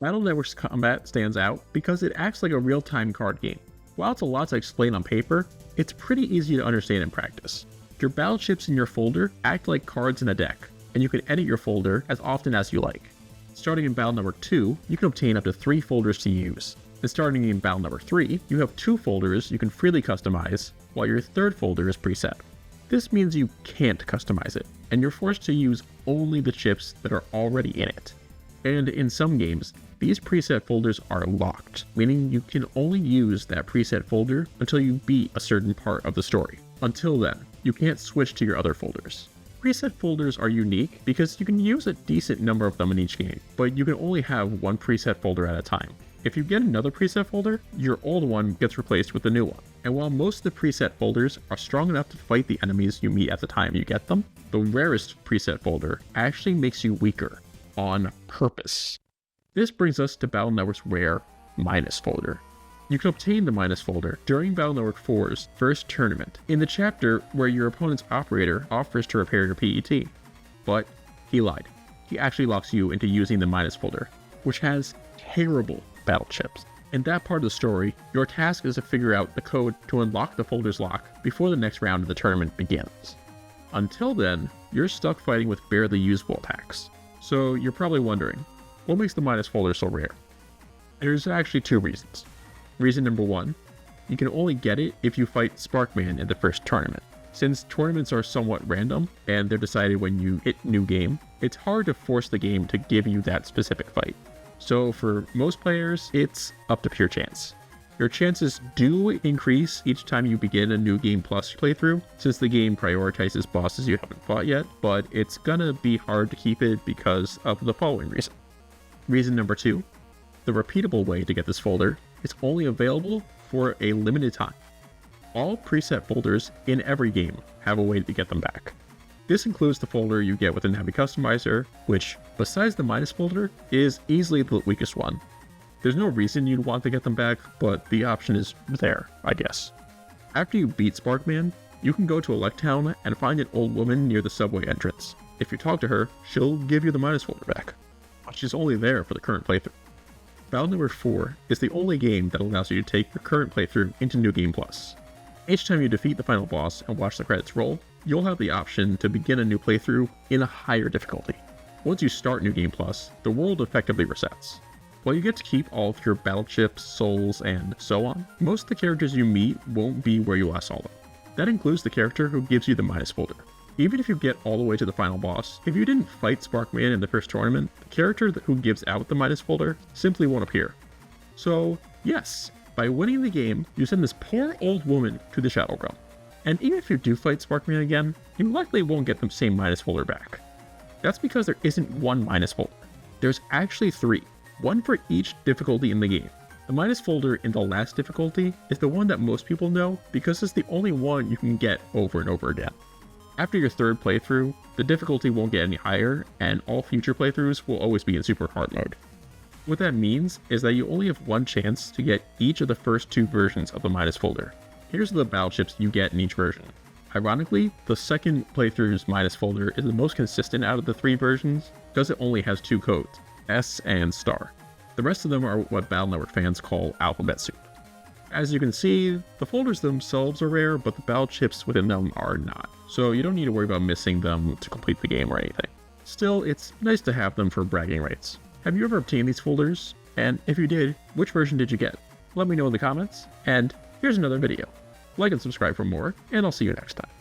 Battle Network's combat stands out because it acts like a real-time card game. While it's a lot to explain on paper, it's pretty easy to understand in practice. Your battleships in your folder act like cards in a deck, and you can edit your folder as often as you like. Starting in Battle Network 2, you can obtain up to 3 folders to use, and starting in Battle Network 3, you have 2 folders you can freely customize, while your 3rd folder is preset. This means you can't customize it, and you're forced to use only the chips that are already in it. And in some games, these preset folders are locked, meaning you can only use that preset folder until you beat a certain part of the story. Until then, you can't switch to your other folders. Preset folders are unique because you can use a decent number of them in each game, but you can only have one preset folder at a time. If you get another preset folder, your old one gets replaced with the new one. And while most of the preset folders are strong enough to fight the enemies you meet at the time you get them, the rarest preset folder actually makes you weaker, on purpose. This brings us to Battle Network's rare minus folder. You can obtain the minus folder during Battle Network 4's first tournament, in the chapter where your opponent's operator offers to repair your PET. But he lied. He actually locks you into using the minus folder, which has terrible battle chips. In that part of the story, your task is to figure out the code to unlock the folder's lock before the next round of the tournament begins. Until then, you're stuck fighting with barely usable attacks. So you're probably wondering, what makes the minus folder so rare? There's actually 2 reasons. Reason number 1, you can only get it if you fight Sparkman in the first tournament. Since tournaments are somewhat random, and they're decided when you hit new game, it's hard to force the game to give you that specific fight. So for most players, it's up to pure chance. Your chances do increase each time you begin a new game plus playthrough, since the game prioritizes bosses you haven't fought yet, but it's gonna be hard to keep it because of the following reason. Reason number 2, the repeatable way to get this folder is only available for a limited time. All preset folders in every game have a way to get them back. This includes the folder you get with the Navi Customizer, which, besides the minus folder, is easily the weakest one. There's no reason you'd want to get them back, but the option is there, I guess. After you beat Sparkman, you can go to Electown and find an old woman near the subway entrance. If you talk to her, she'll give you the minus folder back, but she's only there for the current playthrough. Battle Network 4 is the only game that allows you to take your current playthrough into New Game Plus. Each time you defeat the final boss and watch the credits roll, you'll have the option to begin a new playthrough in a higher difficulty. Once you start New Game Plus, the world effectively resets. While you get to keep all of your battle chips, souls, and so on, most of the characters you meet won't be where you last saw them. That includes the character who gives you the minus folder. Even if you get all the way to the final boss, if you didn't fight Sparkman in the first tournament, the character who gives out the minus folder simply won't appear. So, yes, by winning the game, you send this poor old woman to the Shadow Realm. And even if you do fight Sparkman again, you likely won't get the same minus folder back. That's because there isn't one minus folder. There's actually 3, one for each difficulty in the game. The minus folder in the last difficulty is the one that most people know because it's the only one you can get over and over again. After your 3rd playthrough, the difficulty won't get any higher, and all future playthroughs will always be in super hard mode. What that means is that you only have one chance to get each of the first 2 versions of the minus folder. Here's the battle chips you get in each version. Ironically, the second playthrough's minus folder is the most consistent out of the 3 versions because it only has 2 codes, S and star. The rest of them are what Battle Network fans call alphabet soup. As you can see, the folders themselves are rare, but the battle chips within them are not, so you don't need to worry about missing them to complete the game or anything. Still, it's nice to have them for bragging rights. Have you ever obtained these folders? And if you did, which version did you get? Let me know in the comments, and here's another video. Like and subscribe for more, and I'll see you next time.